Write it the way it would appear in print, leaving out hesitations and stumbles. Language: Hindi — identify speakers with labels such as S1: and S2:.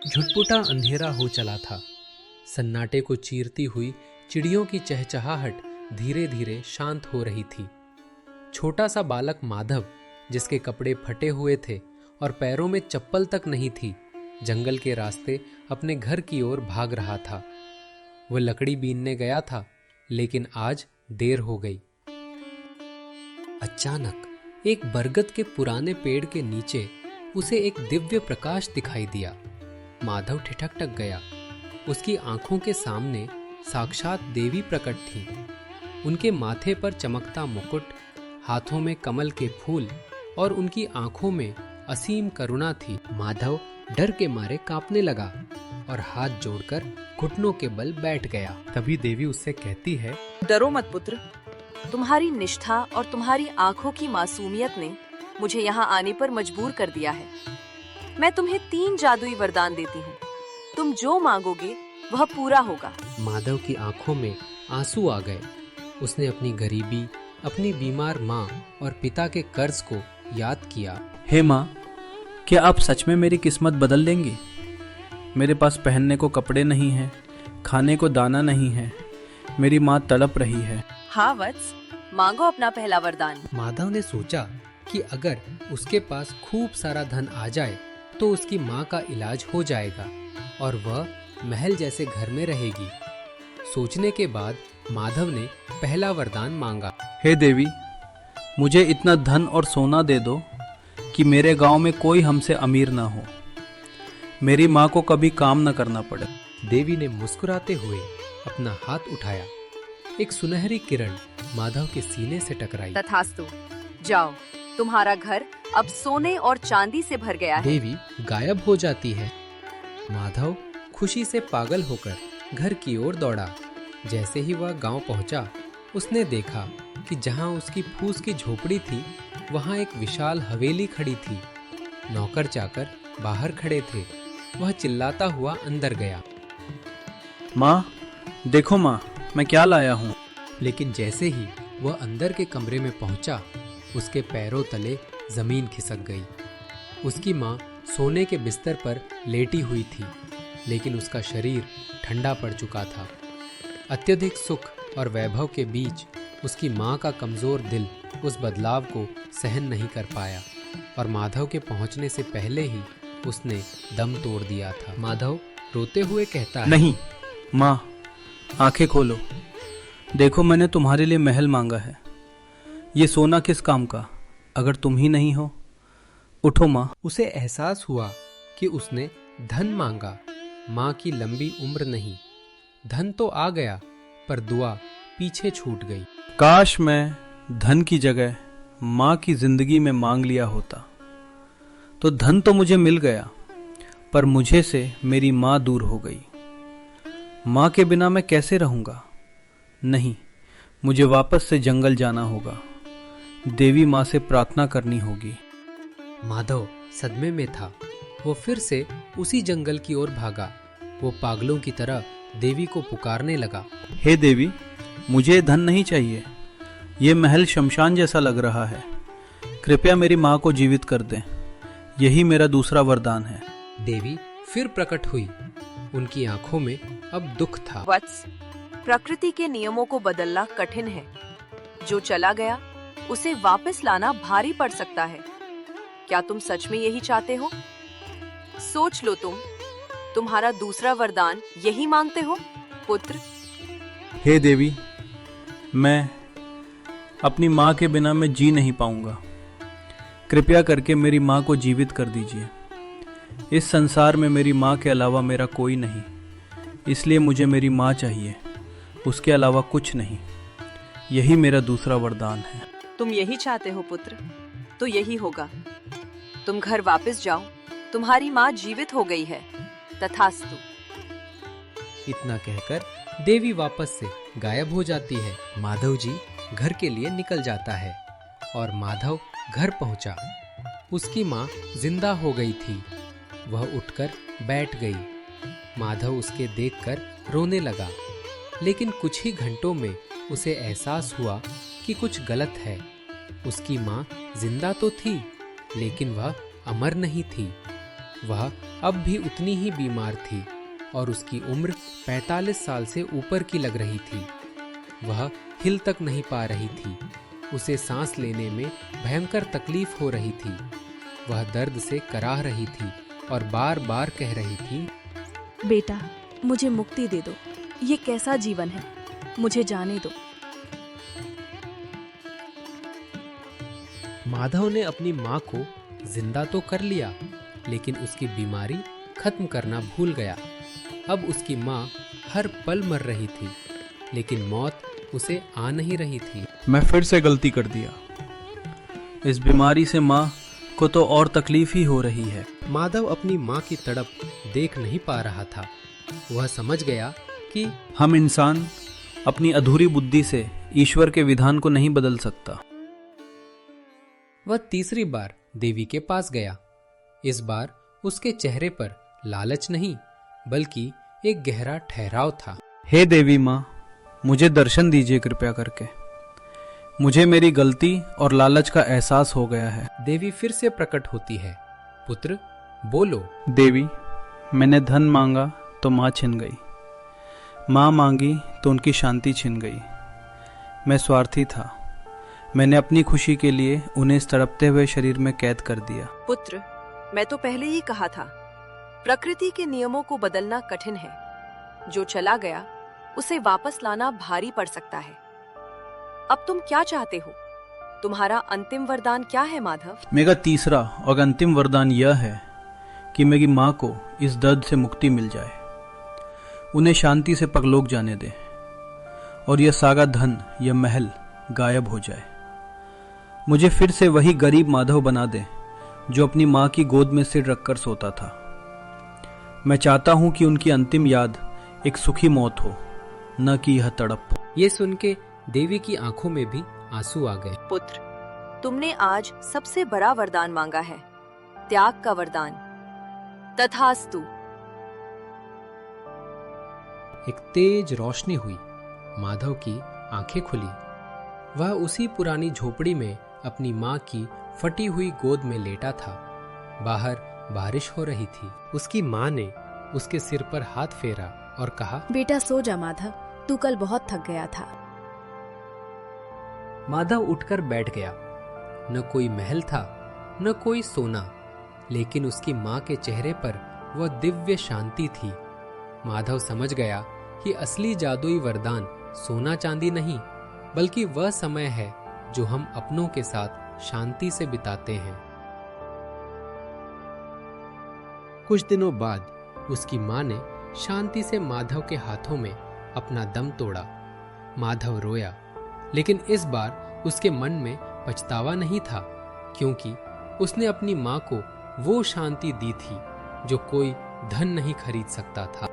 S1: झुटपुटा अंधेरा हो चला था। सन्नाटे को चीरती हुई चिड़ियों की चहचहाहट धीरे धीरे शांत हो रही थी। छोटा सा बालक माधव, जिसके कपड़े फटे हुए थे और पैरों में चप्पल तक नहीं थी, जंगल के रास्ते अपने घर की ओर भाग रहा था। वह लकड़ी बीनने गया था, लेकिन आज देर हो गई। अचानक एक बरगद के पुराने पेड़ के नीचे उसे एक दिव्य प्रकाश दिखाई दिया। माधव ठिठक गया। उसकी आंखों के सामने साक्षात देवी प्रकट थी। उनके माथे पर चमकता मुकुट, हाथों में कमल के फूल और उनकी आंखों में असीम करुणा थी। माधव डर के मारे कांपने लगा और हाथ जोड़कर घुटनों के बल बैठ गया। तभी देवी उससे कहती है,
S2: डरो मत पुत्र, तुम्हारी निष्ठा और तुम्हारी आंखों की मासूमियत ने मुझे यहाँ आने पर मजबूर कर दिया है। मैं तुम्हें 3 जादुई वरदान देती हूँ। तुम जो मांगोगे वह पूरा होगा।
S1: माधव की आंखों में आंसू आ गए। उसने अपनी गरीबी, अपनी बीमार माँ और पिता के कर्ज को याद किया।
S3: हे माँ, क्या आप सच में मेरी किस्मत बदल देंगी? मेरे पास पहनने को कपड़े नहीं हैं, खाने को दाना नहीं है। मेरी माँ तड़प रही है।
S2: हाँ वत्स, मांगो अपना पहला वरदान।
S1: माधव ने सोचा कि अगर उसके पास खूब सारा धन आ जाए तो उसकी माँ का इलाज हो जाएगा और वह महल जैसे घर में रहेगी। सोचने के बाद माधव ने पहला वरदान मांगा।
S3: हे देवी, मुझे इतना धन और सोना दे दो कि मेरे गांव में कोई हमसे अमीर ना हो। मेरी माँ को कभी काम न करना पड़े।
S1: देवी ने मुस्कुराते हुए अपना हाथ उठाया। एक सुनहरी किरण माधव के सीने से टकराई।
S2: तथास्तु, जाओ, तुम्हारा घर अब सोने और चांदी से भर गया है।
S1: देवी गायब हो जाती है। माधव खुशी से पागल होकर घर की ओर दौड़ा। जैसे ही वह गांव पहुंचा, उसने देखा कि जहां उसकी फूस की झोपड़ी थी, वहां एक विशाल हवेली खड़ी थी। नौकर चाकर बाहर खड़े थे। वह चिल्लाता हुआ अंदर गया।
S3: माँ, देखो माँ, मैं क्या लाया हूँ।
S1: लेकिन जैसे ही वह अंदर के कमरे में पहुंचा, उसके पैरों तले जमीन खिसक गई। उसकी माँ सोने के बिस्तर पर लेटी हुई थी, लेकिन उसका शरीर ठंडा पड़ चुका था। अत्यधिक सुख और वैभव के बीच उसकी माँ का कमजोर दिल उस बदलाव को सहन नहीं कर पाया और माधव के पहुंचने से पहले ही उसने दम तोड़ दिया था। माधव रोते हुए कहता है,
S3: नहीं माँ, आंखें खोलो। देखो, मैंने तुम्हारे लिए महल मांगा है। ये सोना किस काम का, अगर तुम ही नहीं हो। उठो माँ।
S1: उसे एहसास हुआ कि उसने धन मांगा, माँ की लंबी उम्र नहीं। धन तो आ गया, पर दुआ पीछे छूट गई।
S3: काश मैं धन की जगह माँ की जिंदगी में मांग लिया होता। तो धन तो मुझे मिल गया, पर मुझे से मेरी माँ दूर हो गई। माँ के बिना मैं कैसे रहूंगा? नहीं, मुझे वापस से जंगल जाना होगा। देवी माँ से प्रार्थना करनी होगी।
S1: माधव सदमे में था। वो फिर से उसी जंगल की ओर भागा। वो पागलों की तरह देवी को पुकारने लगा।
S3: हे देवी, मुझे धन नहीं चाहिए। ये महल शमशान जैसा लग रहा है। कृपया मेरी माँ को जीवित कर दें। यही मेरा दूसरा वरदान है।
S1: देवी फिर प्रकट हुई। उनकी आंखों में अब दुख था।
S2: वत्स, प्रकृति के नियमों को बदलना कठिन है। जो चला गया उसे वापस लाना भारी पड़ सकता है। क्या तुम सच में यही चाहते हो? सोच लो, तुम्हारा दूसरा वरदान यही मांगते हो पुत्र?
S3: हे देवी, मैं अपनी माँ के बिना मैं जी नहीं पाऊंगा। कृपया करके मेरी माँ को जीवित कर दीजिए। इस संसार में मेरी माँ के अलावा मेरा कोई नहीं, इसलिए मुझे मेरी माँ चाहिए, उसके अलावा कुछ नहीं। यही मेरा दूसरा वरदान है।
S2: तुम यही चाहते हो पुत्र, तो यही होगा। तुम घर वापस जाओ, तुम्हारी माँ जीवित हो गई है। तथास्तु।
S1: इतना कहकर देवी वापस से गायब हो जाती है। माधव जी घर के लिए निकल जाता है और माधव घर पहुंचा। उसकी माँ जिंदा हो गई थी। वह उठकर बैठ गई। माधव उसके देखकर रोने लगा, लेकिन कुछ ही घंटों में उसे एहसास हुआ कि कुछ गलत है। उसकी माँ जिंदा तो थी, लेकिन वह अमर नहीं थी। वह अब भी उतनी ही बीमार थी और उसकी उम्र 45 साल से ऊपर की लग रही थी। वह हिल तक नहीं पा रही थी। उसे सांस लेने में भयंकर तकलीफ हो रही थी। वह दर्द से कराह रही थी और बार बार कह रही थी,
S4: बेटा, मुझे मुक्ति दे दो। ये कैसा जीवन है, मुझे जाने दो।
S1: माधव ने अपनी माँ को जिंदा तो कर लिया, लेकिन उसकी बीमारी खत्म करना भूल गया। अब उसकी माँ हर पल मर रही थी, लेकिन मौत उसे आ नहीं रही थी।
S3: मैं फिर से गलती कर दिया। इस बीमारी से माँ को तो और तकलीफ ही हो रही है।
S1: माधव अपनी माँ की तड़प देख नहीं पा रहा था। वह समझ गया कि
S3: हम इंसान अपनी अधूरी बुद्धि से ईश्वर के विधान को नहीं बदल सकता।
S1: वह तीसरी बार देवी के पास गया। इस बार उसके चेहरे पर लालच नहीं, बल्कि एक गहरा ठहराव था।
S3: हे देवी माँ, मुझे दर्शन दीजिए कृपया करके। मुझे मेरी गलती और लालच का एहसास हो गया है।
S1: देवी फिर से प्रकट होती है। पुत्र, बोलो।
S3: देवी, मैंने धन मांगा तो माँ छिन गई, माँ मांगी तो उनकी शांति छिन गई। मैं स्वार्थी था। मैंने अपनी खुशी के लिए उन्हें इस तड़पते हुए शरीर में कैद कर दिया।
S2: पुत्र, मैं तो पहले ही कहा था, प्रकृति के नियमों को बदलना कठिन है। जो चला गया उसे वापस लाना भारी पड़ सकता है। अब तुम क्या चाहते हो? तुम्हारा अंतिम वरदान क्या है माधव?
S3: मेरा तीसरा और अंतिम वरदान यह है कि मेरी माँ को इस दर्द से मुक्ति मिल जाए, उन्हें शांति से परलोक जाने दे और यह सारा धन, यह महल गायब हो जाए। मुझे फिर से वही गरीब माधव बना दे जो अपनी माँ की गोद में सिर रखकर सोता था। मैं चाहता हूँ कि उनकी अंतिम याद एक सुखी मौत हो, न कि यह तड़प।
S1: ये सुन के देवी की आंखों में भी आंसू आ गए।
S2: पुत्र, तुमने आज सबसे बड़ा वरदान मांगा है, त्याग का वरदान। तथास्तु।
S1: एक तेज रोशनी हुई। माधव की आंखें खुली। वह उसी पुरानी झोपड़ी में अपनी माँ की फटी हुई गोद में लेटा था। बाहर बारिश हो रही थी। उसकी माँ ने उसके सिर पर हाथ फेरा और कहा,
S4: बेटा सो जा माधव, तू कल बहुत थक गया था।
S1: माधव उठकर बैठ गया। न कोई महल था, न कोई सोना, लेकिन उसकी माँ के चेहरे पर वह दिव्य शांति थी। माधव समझ गया कि असली जादुई वरदान सोना चांदी नहीं, बल्कि वह समय है जो हम अपनों के साथ शांति से बिताते हैं। कुछ दिनों बाद उसकी माँ ने शांति से माधव के हाथों में अपना दम तोड़ा। माधव रोया, लेकिन इस बार उसके मन में पछतावा नहीं था, क्योंकि उसने अपनी माँ को वो शांति दी थी जो कोई धन नहीं खरीद सकता था।